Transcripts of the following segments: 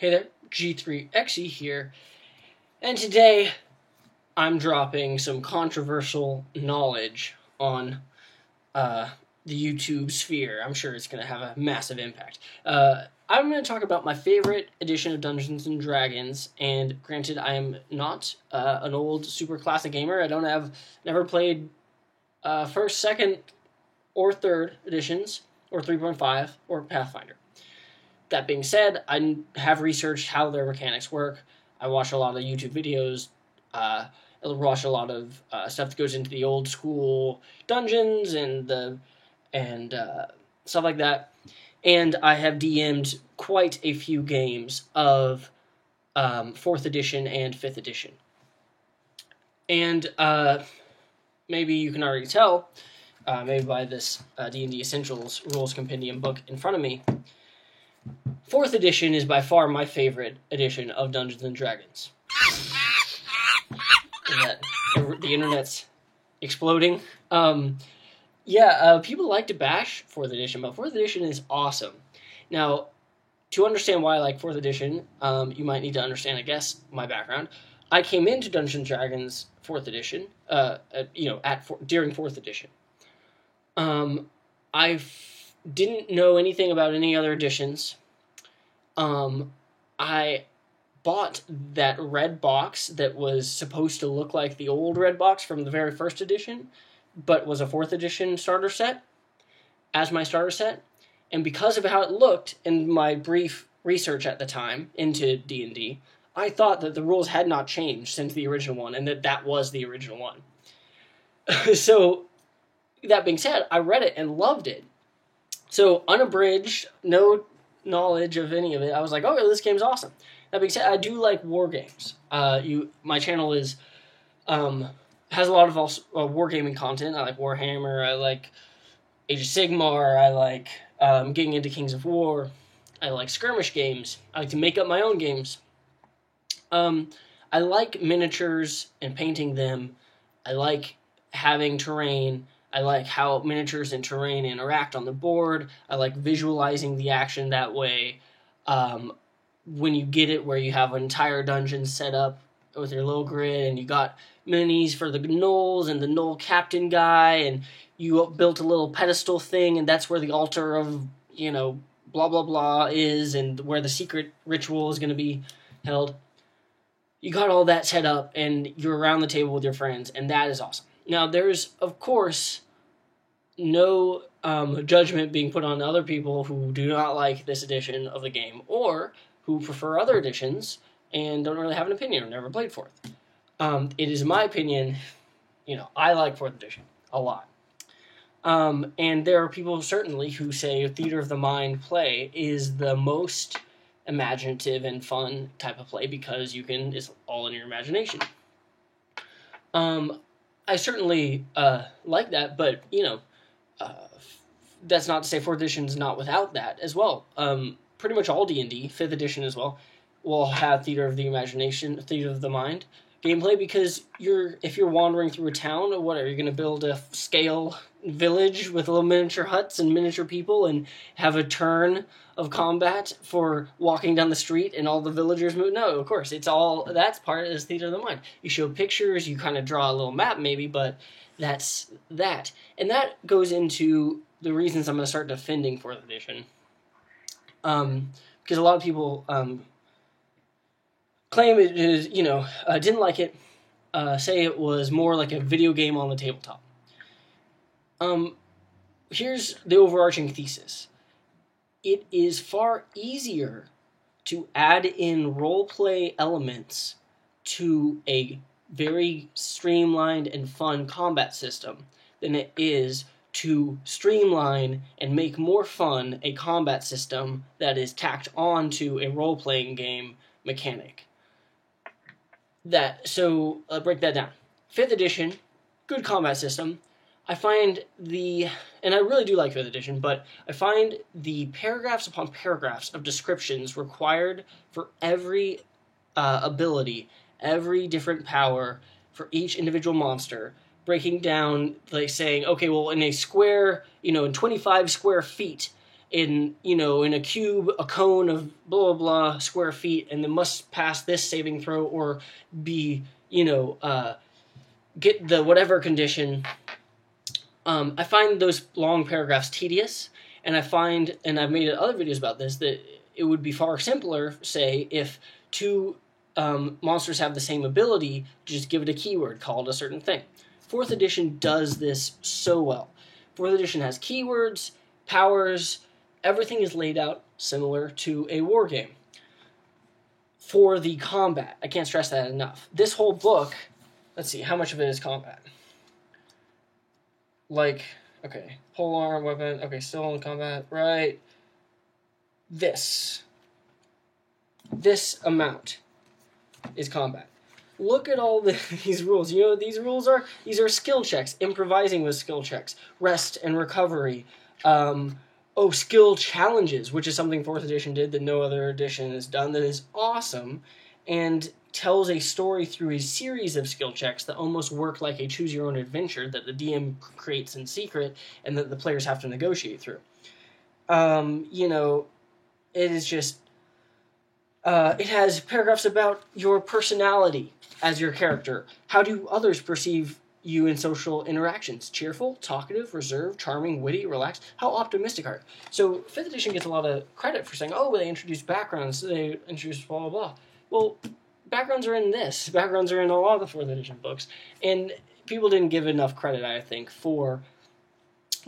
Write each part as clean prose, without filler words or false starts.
Hey there, G3XE here, and today I'm dropping some controversial knowledge on the YouTube sphere. I'm sure it's going to have a massive impact. I'm going to talk about my favorite edition of Dungeons & Dragons, and granted, I am not an old super classic gamer. I never played first, second, or third editions, or 3.5, or Pathfinder. That being said, I have researched how their mechanics work. I watch a lot of YouTube videos. I watch a lot of stuff that goes into the old school dungeons and stuff like that. And I have DM'd quite a few games of 4th edition and 5th edition. And maybe you can already tell, maybe by this D&D Essentials Rules Compendium book in front of me, 4th edition is by far my favorite edition of Dungeons & Dragons. The internet's exploding. People like to bash 4th edition, but 4th edition is awesome. Now, to understand why I like 4th edition, you might need to understand, I guess, my background. I came into Dungeons & Dragons 4th edition, during 4th edition. I didn't know anything about any other editions. I bought that red box that was supposed to look like the old red box from the very first edition, but was a 4th edition starter set as my starter set. And because of how it looked in my brief research at the time into D&D, I thought that the rules had not changed since the original one, and that was the original one. So, that being said, I read it and loved it. So, unabridged, no knowledge of any of it, I was like, oh, this game's awesome. That being said, I do like war games. My channel has a lot of wargaming content. I like Warhammer, I like Age of Sigmar, I like getting into Kings of War, I like skirmish games, I like to make up my own games. I like miniatures and painting them. I like having terrain. I like how miniatures and terrain interact on the board. I like visualizing the action that way. When you get it where you have an entire dungeon set up with your little grid and you got minis for the gnolls and the gnoll captain guy and you built a little pedestal thing and that's where the altar of, blah, blah, blah is and where the secret ritual is going to be held. You got all that set up and you're around the table with your friends and that is awesome. Now, there's, of course, no judgment being put on other people who do not like this edition of the game or who prefer other editions and don't really have an opinion or never played 4th. It is my opinion, I like 4th edition a lot. And there are people certainly who say Theater of the Mind play is the most imaginative and fun type of play because it's all in your imagination. I certainly like that, but, that's not to say 4th edition is not without that as well. Pretty much all D&D, 5th edition as well, will have Theater of the Imagination, Theater of the Mind gameplay because if you're wandering through a town or whatever, you're going to build a scale village with little miniature huts and miniature people and have a turn of combat for walking down the street and all the villagers move. No, of course, that's part is Theater of the Mind. You show pictures, you kind of draw a little map maybe, but that's that. And that goes into the reasons I'm going to start defending 4th edition. Because a lot of people claim it is, didn't like it, say it was more like a video game on the tabletop. Here's the overarching thesis. It is far easier to add in roleplay elements to a very streamlined and fun combat system than it is to streamline and make more fun a combat system that is tacked onto a role-playing game mechanic. So, break that down. 5th edition, good combat system. I find and I really do like 5th edition, but I find the paragraphs upon paragraphs of descriptions required for every ability, every different power for each individual monster, breaking down, like saying, okay, well, in a square, in 25 square feet, in a cube, a cone of blah, blah, blah square feet, and then must pass this saving throw or be, get the whatever condition. I find those long paragraphs tedious, and I've made other videos about this, that it would be far simpler, say, if two monsters have the same ability, just give it a keyword, call it a certain thing. 4th edition does this so well. 4th edition has keywords, powers, everything is laid out similar to a war game. For the combat, I can't stress that enough. This whole book, let's see, how much of it is combat? Like, okay, polearm, weapon, okay, still in combat, right? This amount is combat. Look at all these rules. These rules are skill checks, improvising with skill checks, rest and recovery, skill challenges, which is something 4th edition did that no other edition has done, that is awesome, and tells a story through a series of skill checks that almost work like a choose-your-own-adventure that the DM creates in secret and that the players have to negotiate through. It is just... it has paragraphs about your personality as your character. How do others perceive you in social interactions? Cheerful, talkative, reserved, charming, witty, relaxed. How optimistic are you? So 5th edition gets a lot of credit for saying, they introduced backgrounds, they introduced blah, blah, blah. Well, backgrounds are in this. Backgrounds are in a lot of the 4th edition books. And people didn't give enough credit, I think, for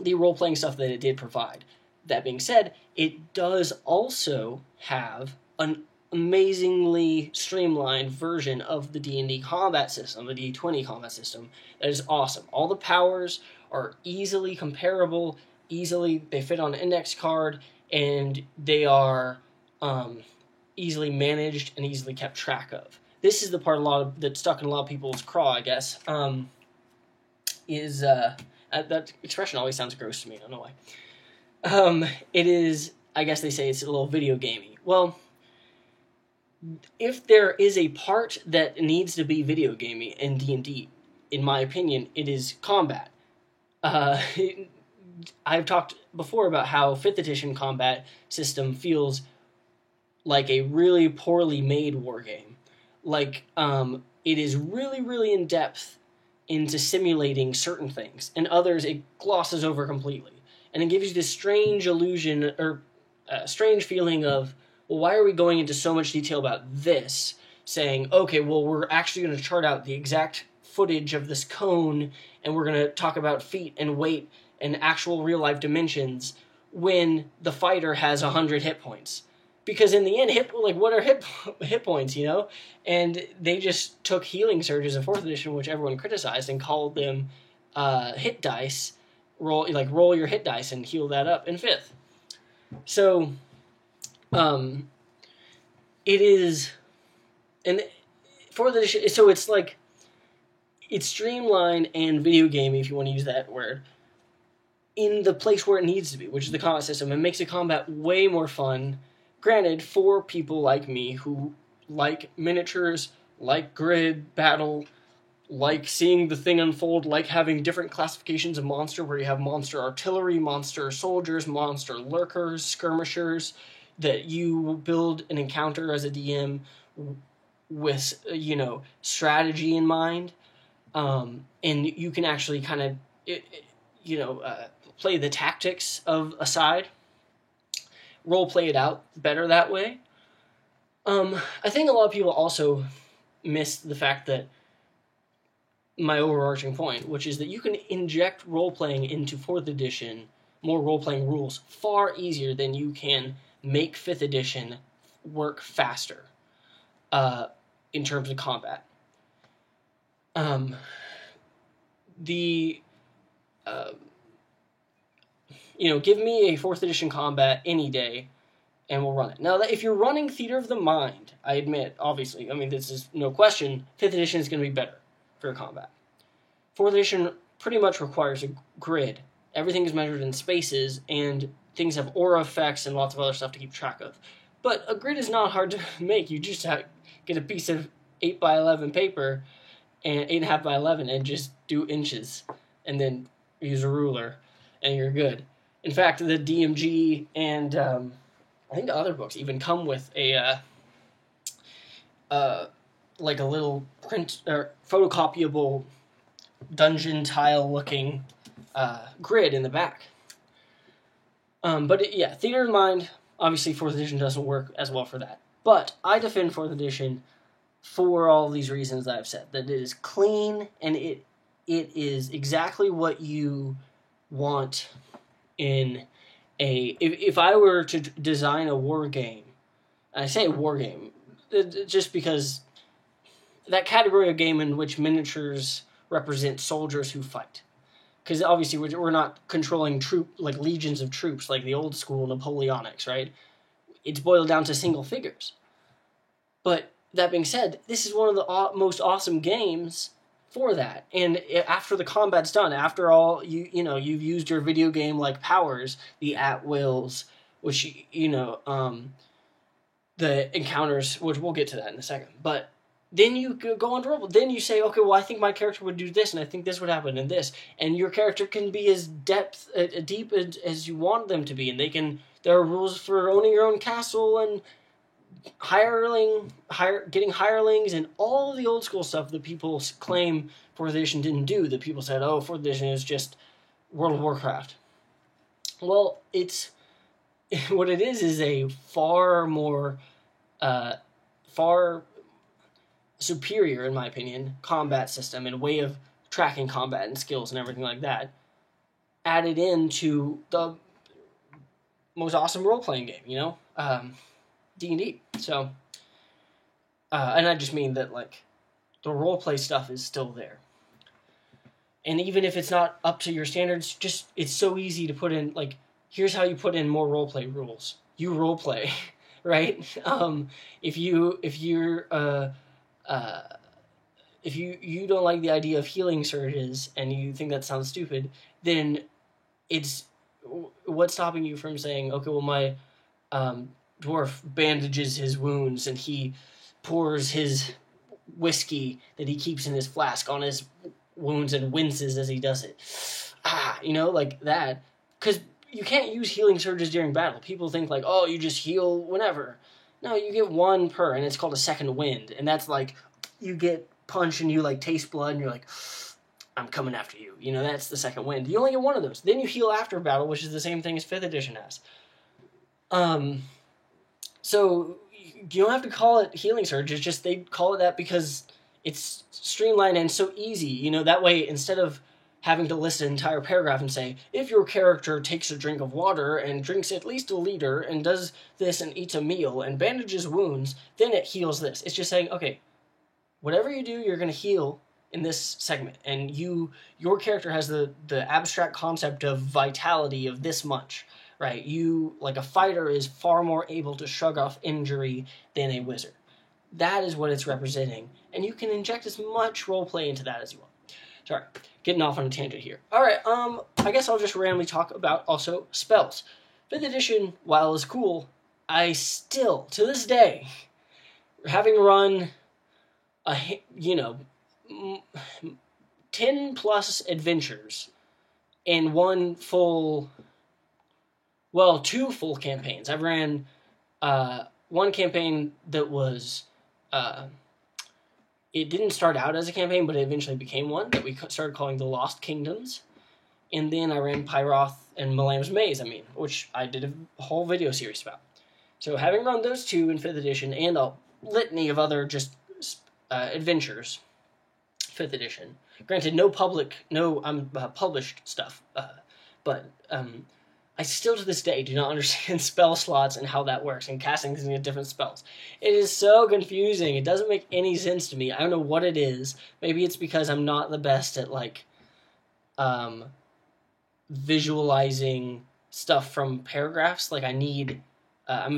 the role-playing stuff that it did provide. That being said, it does also have an amazingly streamlined version of the D&D combat system, the D20 combat system, that is awesome. All the powers are easily comparable, they fit on an index card, and they are easily managed and easily kept track of. This is the part that stuck in a lot of people's craw, I guess, that expression always sounds gross to me, I don't know why. It is, I guess they say it's a little video gamey. Well, if there is a part that needs to be video gamey in D&D, in my opinion, it is combat. I've talked before about how 5th edition combat system feels like a really poorly made war game. Like, it is really, really in depth into simulating certain things, and others it glosses over completely. And it gives you this strange illusion, or strange feeling of, well, why are we going into so much detail about this? Saying, okay, well, we're actually going to chart out the exact footage of this cone, and we're going to talk about feet and weight and actual real-life dimensions when the fighter has 100 hit points. Because in the end, what are hit points, And they just took healing surges in 4th edition, which everyone criticized, and called them hit dice. Roll your hit dice and heal that up in 5th. So, it is, and 4th edition, so it's like, it's streamlined and video gamey, if you want to use that word, in the place where it needs to be, which is the combat system. It makes the combat way more fun. Granted, for people like me who like miniatures, like grid battle, like seeing the thing unfold, like having different classifications of monster, where you have monster artillery, monster soldiers, monster lurkers, skirmishers, that you build an encounter as a DM with, strategy in mind, and you can actually kind of, play the tactics of a side, role play it out better that way. I think a lot of people also miss the fact that my overarching point, which is that you can inject role-playing into 4th edition, more role-playing rules, far easier than you can make 5th edition work faster in terms of combat. Give me a 4th edition combat any day, and we'll run it. Now, if you're running Theater of the Mind, I admit, obviously, this is no question, 5th edition is going to be better for combat. 4th edition pretty much requires a grid. Everything is measured in spaces, and things have aura effects and lots of other stuff to keep track of. But a grid is not hard to make. You just get a piece of 8 by 11 paper, and 8.5 by 11, and just do inches, and then use a ruler, and you're good. In fact, the DMG and I think the other books even come with a like a little print or photocopiable dungeon tile looking grid in the back. But Theater of the Mind, obviously 4th edition doesn't work as well for that. But I defend 4th edition for all these reasons that I've said. That it is clean, and it is exactly what you want in a... If I were to design a war game, and I say war game, just because that category of game in which miniatures represent soldiers who fight. Because obviously we're not controlling like legions of troops like the old school Napoleonics, right? It's boiled down to single figures. But that being said, this is one of the most awesome games for that. And after the combat's done, after all, you've used your video game like powers, the at-wills, which, the encounters, which we'll get to that in a second. But then you go on to roll. Then you say, okay, well, I think my character would do this, and I think this would happen, and this. And your character can be as deep as you want them to be. And there are rules for owning your own castle and getting hirelings, and all of the old school stuff that people claim 4th edition didn't do. That people said, oh, 4th edition is just World of Warcraft. Well, it's... what it is a far more... far superior, in my opinion, combat system and way of tracking combat and skills and everything like that, added into the most awesome role-playing game, D&D. So, and I just mean that, like, the role-play stuff is still there. And even if it's not up to your standards, it's so easy to put in, like, here's how you put in more role-play rules. You role-play, right? If you don't like the idea of healing surges and you think that sounds stupid, then what's stopping you from saying, okay, well, my dwarf bandages his wounds and he pours his whiskey that he keeps in his flask on his wounds and winces as he does it. Like that. Because you can't use healing surges during battle. People think like, oh, you just heal whenever. No, you get one per, and it's called a second wind. And that's like, you get punched and you like taste blood and you're like, I'm coming after you. That's the second wind. You only get one of those. Then you heal after battle, which is the same thing as 5th edition has. So you don't have to call it healing surge. It's just they call it that because it's streamlined and so easy. That way, instead of having to list an entire paragraph and say, if your character takes a drink of water and drinks at least a liter and does this and eats a meal and bandages wounds, then it heals this. It's just saying, okay, whatever you do, you're going to heal in this segment. And your character has the abstract concept of vitality of this much, right? You, like a fighter, is far more able to shrug off injury than a wizard. That is what it's representing. And you can inject as much roleplay into that as you want. Sorry, getting off on a tangent here. Alright, I guess I'll just randomly talk about also spells. 5th edition, while it's cool, I still, to this day, having run 10 plus adventures in two full campaigns. I've ran one campaign that was it didn't start out as a campaign, but it eventually became one that we started calling the Lost Kingdoms. And then I ran Pyroth and Malam's Maze, which I did a whole video series about. So having run those two in 5th edition and a litany of other just adventures, 5th edition. Granted, no published stuff, but I still to this day do not understand spell slots and how that works and casting these different spells. It is so confusing. It doesn't make any sense to me. I don't know what it is. Maybe it's because I'm not the best at visualizing stuff from paragraphs. Like I'm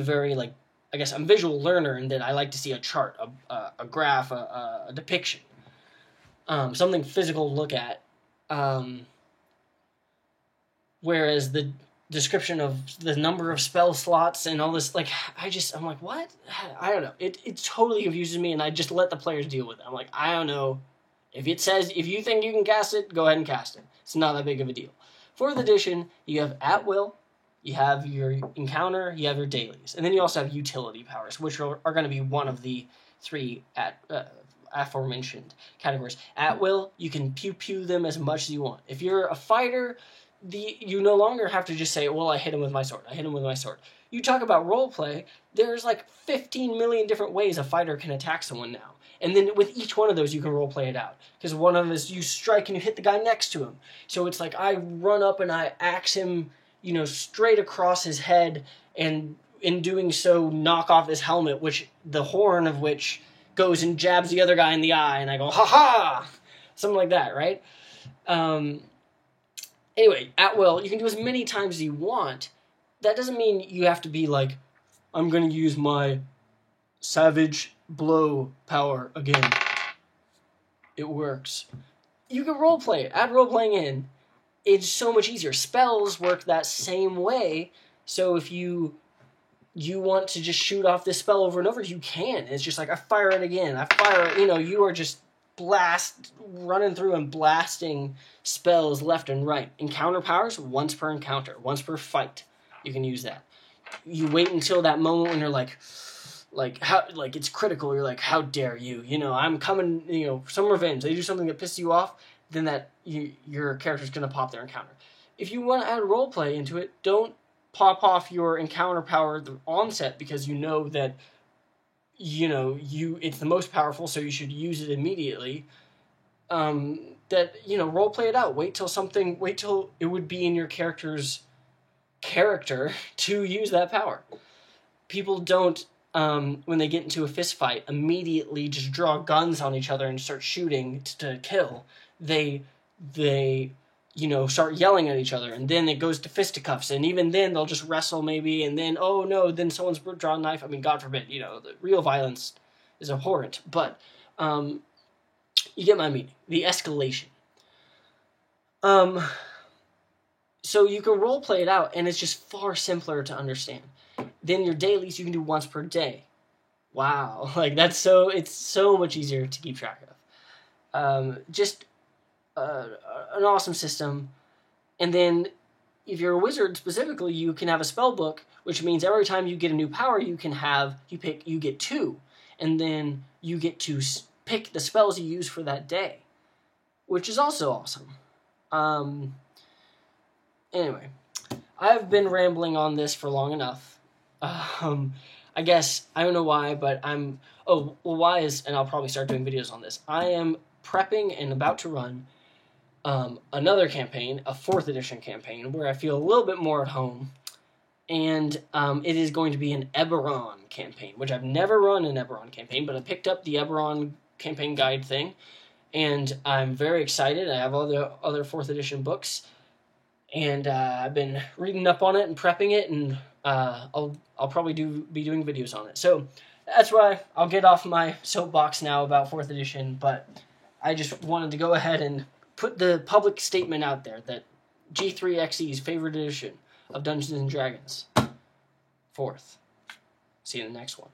a very I guess I'm a visual learner in that I like to see a chart, a graph, a depiction, something physical to look at. Whereas the description of the number of spell slots and all this, I'm like, what? I don't know. It totally confuses me, and I just let the players deal with it. I'm like, I don't know. If it says, if you think you can cast it, go ahead and cast it. It's not that big of a deal. 4th edition, you have At Will, you have your Encounter, you have your Dailies. And then you also have Utility Powers, which are going to be one of the 3 aforementioned categories. At Will, you can pew-pew them as much as you want. If you're a fighter, you no longer have to just say, well, I hit him with my sword. I hit him with my sword. You talk about roleplay, there's like 15 million different ways a fighter can attack someone now. And then with each one of those, you can roleplay it out. Because one of them is you strike and you hit the guy next to him. So it's like I run up and I axe him, straight across his head, and in doing so, knock off his helmet, which the horn of which goes and jabs the other guy in the eye, and I go, ha-ha! Something like that, right? Anyway, At Will, you can do as many times as you want. That doesn't mean you have to be like, I'm going to use my Savage Blow power again. It works. You can roleplay it. Add roleplaying in. It's so much easier. Spells work that same way, so if you want to just shoot off this spell over and over, you can. It's just like, I fire it again. I fire, you are just running through and blasting spells left and right. Encounter powers, once per encounter, once per fight. You can use that. You wait until that moment when you're like it's critical. You're like, how dare you? I'm coming, some revenge. They do something that pisses you off, then your character's going to pop their encounter. If you want to add roleplay into it, don't pop off your encounter power at the onset because you know that it's the most powerful, so you should use it immediately. Roleplay it out. Wait till it would be in your character's character to use that power. People don't, when they get into a fist fight, immediately just draw guns on each other and start shooting to kill. They start yelling at each other, and then it goes to fisticuffs, and even then they'll just wrestle maybe, and then, oh no, then someone's drawn a knife. I mean, God forbid, the real violence is abhorrent, but you get my meaning. The escalation. So you can roleplay it out, and it's just far simpler to understand. Then your dailies you can do once per day. Wow, it's so much easier to keep track of. An awesome system. And then if you're a wizard specifically, you can have a spell book, which means every time you get a new power, you get 2, and then you get to pick the spells you use for that day, which is also awesome. Anyway, I've been rambling on this for long enough. I guess, I don't know why, but and I'll probably start doing videos on this. I am prepping and about to run another campaign, a 4th edition campaign, where I feel a little bit more at home, and it is going to be an Eberron campaign, which I've never run an Eberron campaign, but I picked up the Eberron campaign guide thing, and I'm very excited. I have all the other 4th edition books, and I've been reading up on it and prepping it, and I'll probably be doing videos on it. So that's why I'll get off my soapbox now about 4th edition, but I just wanted to go ahead and put the public statement out there that G3XE's favorite edition of Dungeons & Dragons. 4th. See you in the next one.